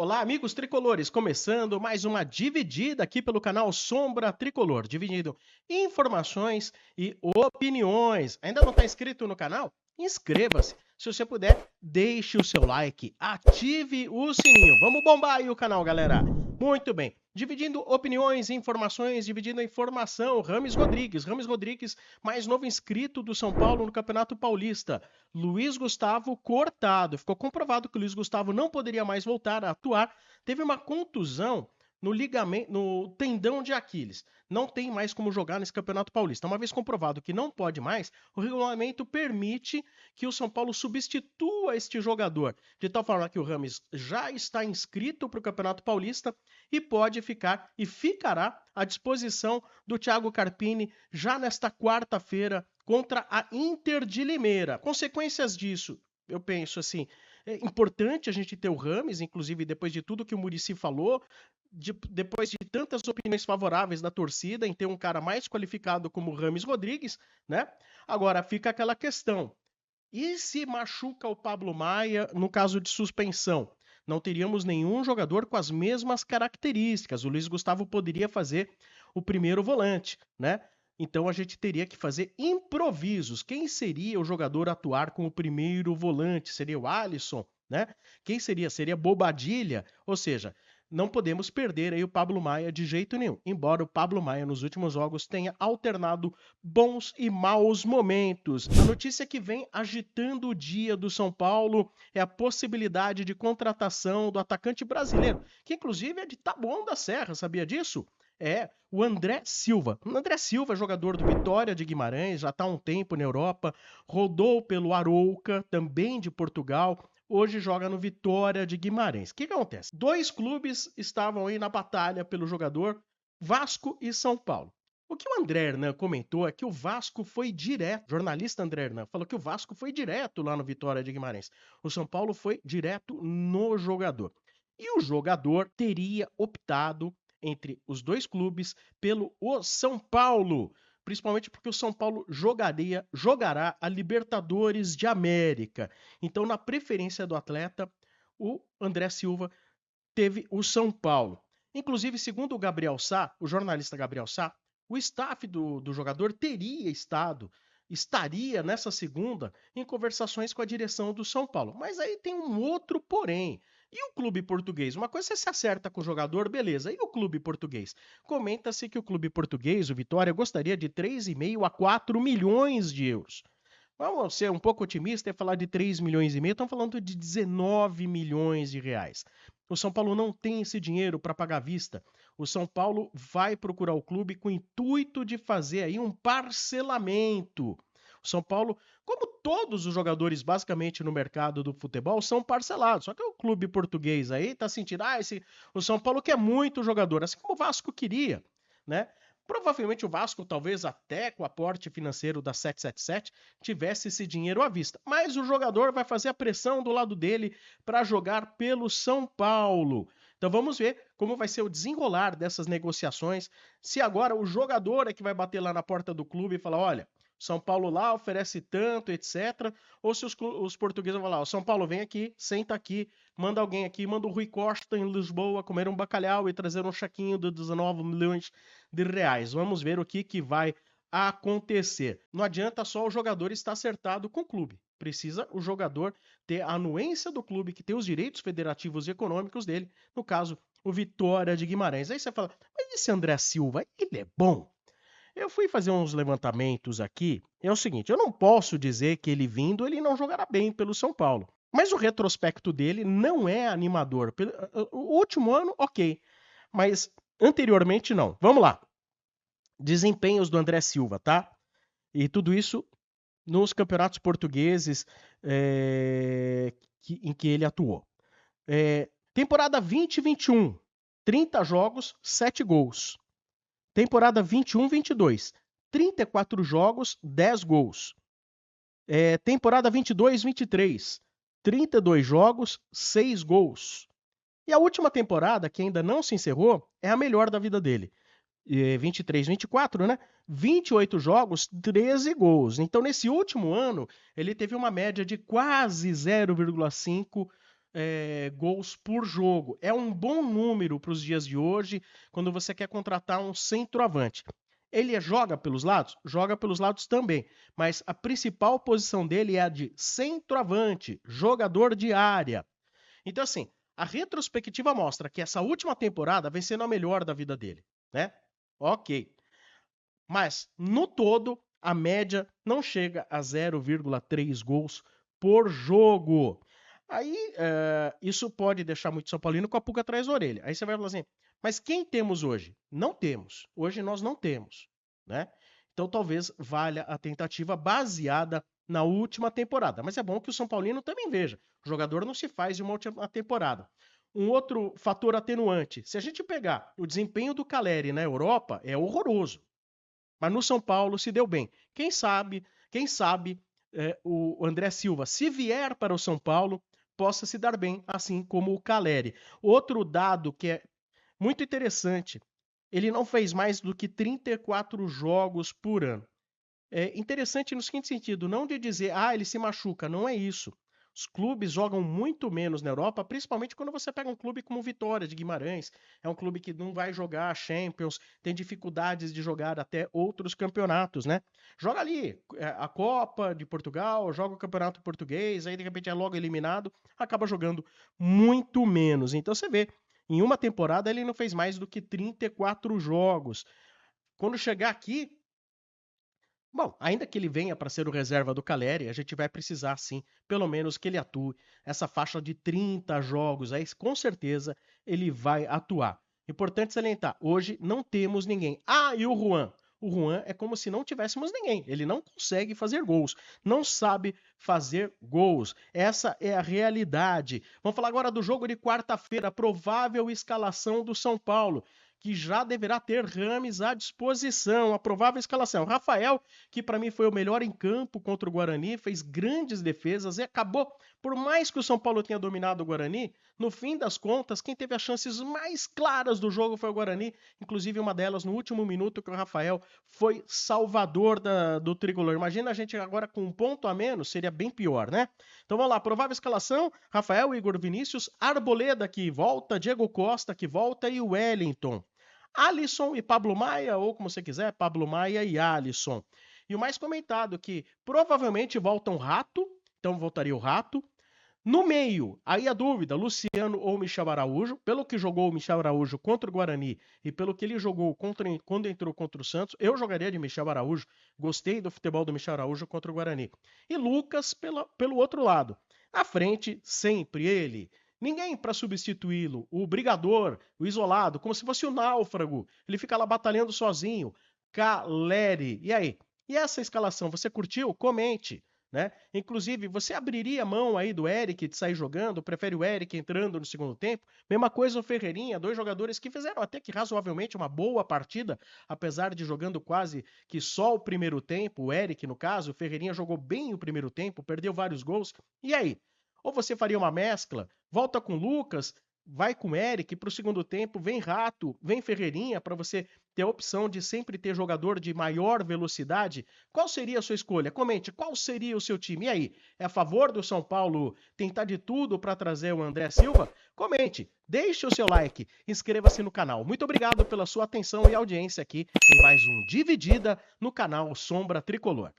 Olá, amigos tricolores, começando mais uma dividida aqui pelo canal Sombra Tricolor, dividindo informações e opiniões. Ainda não está inscrito no canal? Inscreva-se. Se você puder, deixe o seu like, ative o sininho. Vamos bombar aí o canal, galera. Muito bem. Dividindo opiniões e informações, dividindo a informação, Rames Rodrigues, mais novo inscrito do São Paulo no Campeonato Paulista. Luiz Gustavo cortado. Ficou comprovado que o Luiz Gustavo não poderia mais voltar a atuar. Teve uma contusão no ligamento, no tendão de Aquiles. Não tem mais como jogar nesse Campeonato Paulista. Uma vez comprovado que não pode mais, o regulamento permite que o São Paulo substitua este jogador, de tal forma que o Rames já está inscrito para o Campeonato Paulista e pode ficar e ficará à disposição do Thiago Carpini já nesta quarta-feira contra a Inter de Limeira. Consequências disso, eu penso assim, é importante a gente ter o Rames, inclusive depois de tudo que o Muricy falou, depois de tantas opiniões favoráveis da torcida em ter um cara mais qualificado como o Rames Rodrigues, né? Agora fica aquela questão, e se machuca o Pablo Maia no caso de suspensão? Não teríamos nenhum jogador com as mesmas características. O Luiz Gustavo poderia fazer o primeiro volante, né? Então a gente teria que fazer improvisos. Quem seria o jogador a atuar com o primeiro volante? Seria o Alisson, né? Quem seria? Seria Bobadilha? Ou seja, não podemos perder aí o Pablo Maia de jeito nenhum. Embora o Pablo Maia nos últimos jogos tenha alternado bons e maus momentos. A notícia que vem agitando o dia do São Paulo é a possibilidade de contratação do atacante brasileiro, que inclusive é de Taboão da Serra, sabia disso? É, o André Silva. O André Silva é jogador do Vitória de Guimarães, já está há um tempo na Europa, rodou pelo Arouca, também de Portugal, hoje joga no Vitória de Guimarães. O que acontece? Dois clubes estavam aí na batalha pelo jogador, Vasco e São Paulo. O que o André Hernan comentou é que o Vasco foi direto, o jornalista André Hernan falou que o Vasco foi direto lá no Vitória de Guimarães. O São Paulo foi direto no jogador. E o jogador teria optado entre os dois clubes pelo São Paulo, principalmente porque o São Paulo jogará a Libertadores de América. Então, na preferência do atleta, o André Silva teve o São Paulo. Inclusive, segundo o Gabriel Sá, o jornalista Gabriel Sá, o staff do jogador estaria nessa segunda em conversações com a direção do São Paulo. Mas aí tem um outro porém. E o clube português? Uma coisa você se acerta com o jogador, beleza. E o clube português? Comenta-se que o clube português, o Vitória, gostaria de 3,5 a 4 milhões de euros. Vamos ser um pouco otimista e falar de 3 milhões e meio, estamos falando de 19 milhões de reais. O São Paulo não tem esse dinheiro para pagar à vista. O São Paulo vai procurar o clube com o intuito de fazer aí um parcelamento. O São Paulo, como todos os jogadores basicamente no mercado do futebol, são parcelados. Só que o clube português aí está sentindo, o São Paulo quer muito jogador, assim como o Vasco queria, né? Provavelmente o Vasco, talvez até com o aporte financeiro da 777, tivesse esse dinheiro à vista. Mas o jogador vai fazer a pressão do lado dele para jogar pelo São Paulo. Então vamos ver como vai ser o desenrolar dessas negociações. Se agora o jogador é que vai bater lá na porta do clube e falar, olha, São Paulo lá oferece tanto, etc. Ou se os portugueses vão falar, São Paulo vem aqui, senta aqui, manda alguém aqui, manda o Rui Costa em Lisboa comer um bacalhau e trazer um chequinho de 19 milhões de reais. Vamos ver o que vai acontecer. Não adianta só o jogador estar acertado com o clube. Precisa o jogador ter a anuência do clube, que tem os direitos federativos e econômicos dele, no caso, o Vitória de Guimarães. Aí você fala, mas esse André Silva, ele é bom? Eu fui fazer uns levantamentos aqui. É o seguinte, eu não posso dizer que ele vindo, ele não jogará bem pelo São Paulo. Mas o retrospecto dele não é animador. O último ano, ok. Mas anteriormente, não. Vamos lá. Desempenhos do André Silva, tá? E tudo isso nos campeonatos portugueses em que ele atuou. Temporada 20-21, 30 jogos, 7 gols. Temporada 21-22, 34 jogos, 10 gols. Temporada 22-23, 32 jogos, 6 gols. E a última temporada, que ainda não se encerrou, é a melhor da vida dele. 23-24, né? 28 jogos, 13 gols. Então, nesse último ano, ele teve uma média de quase 0,5 gols por jogo. É um bom número para os dias de hoje, quando você quer contratar um centroavante. Ele joga pelos lados? Joga pelos lados também, mas a principal posição dele é a de centroavante, jogador de área. Então, assim, a retrospectiva mostra que essa última temporada vem sendo a melhor da vida dele, né? Ok. Mas, no todo, a média não chega a 0,3 gols por jogo. Aí, isso pode deixar muito São Paulino com a pulga atrás da orelha. Aí você vai falar assim, mas quem temos hoje? Não temos. Hoje nós não temos, né? Então talvez valha a tentativa baseada na última temporada. Mas é bom que o São Paulino também veja. O jogador não se faz de uma última temporada. Um outro fator atenuante. Se a gente pegar o desempenho do Caleri na Europa, é horroroso. Mas no São Paulo se deu bem. Quem sabe o André Silva, se vier para o São Paulo, possa se dar bem, assim como o Caleri. Outro dado que é muito interessante, ele não fez mais do que 34 jogos por ano. É interessante no seguinte sentido, não de dizer, ele se machuca, não é isso. Os clubes jogam muito menos na Europa, principalmente quando você pega um clube como Vitória de Guimarães. É um clube que não vai jogar Champions, tem dificuldades de jogar até outros campeonatos, né? Joga ali a Copa de Portugal, joga o Campeonato Português, aí de repente é logo eliminado, acaba jogando muito menos. Então você vê, em uma temporada ele não fez mais do que 34 jogos. Quando chegar aqui, bom, ainda que ele venha para ser o reserva do Caleri, a gente vai precisar sim, pelo menos que ele atue essa faixa de 30 jogos, aí com certeza ele vai atuar. Importante salientar, hoje não temos ninguém. E o Juan? O Juan é como se não tivéssemos ninguém. Ele não consegue fazer gols, não sabe fazer gols. Essa é a realidade. Vamos falar agora do jogo de quarta-feira, provável escalação do São Paulo, que já deverá ter Rames à disposição. A provável escalação: Rafael, que para mim foi o melhor em campo contra o Guarani, fez grandes defesas e acabou, por mais que o São Paulo tenha dominado o Guarani, no fim das contas, quem teve as chances mais claras do jogo foi o Guarani, inclusive uma delas no último minuto, que o Rafael foi salvador do tricolor. Imagina a gente agora com um ponto a menos, seria bem pior, né? Então vamos lá, provável escalação: Rafael, Igor Vinícius, Arboleda que volta, Diego Costa que volta e Wellington. Alisson e Pablo Maia, ou como você quiser, Pablo Maia e Alisson. E o mais comentado que provavelmente volta um Rato, então voltaria o Rato. No meio, aí a dúvida, Luciano ou Michel Araújo. Pelo que jogou o Michel Araújo contra o Guarani e pelo que ele jogou quando entrou contra o Santos, eu jogaria de Michel Araújo. Gostei do futebol do Michel Araújo contra o Guarani. E Lucas pelo outro lado. À frente, sempre ele. Ninguém para substituí-lo. O brigador, o isolado, como se fosse o náufrago. Ele fica lá batalhando sozinho. Caleri. E aí? E essa escalação, você curtiu? Comente. Né? Inclusive, você abriria a mão aí do Eric de sair jogando? Prefere o Eric entrando no segundo tempo? Mesma coisa o Ferreirinha, dois jogadores que fizeram até que razoavelmente uma boa partida, apesar de jogando quase que só o primeiro tempo. O Eric, no caso, o Ferreirinha jogou bem o primeiro tempo, perdeu vários gols. E aí? Ou você faria uma mescla? Volta com o Lucas, vai com o Eric para o segundo tempo, vem Rato, vem Ferreirinha, para você ter a opção de sempre ter jogador de maior velocidade. Qual seria a sua escolha? Comente, qual seria o seu time? E aí, é a favor do São Paulo tentar de tudo para trazer o André Silva? Comente, deixe o seu like, inscreva-se no canal. Muito obrigado pela sua atenção e audiência aqui em mais um Dividida no canal Sombra Tricolor.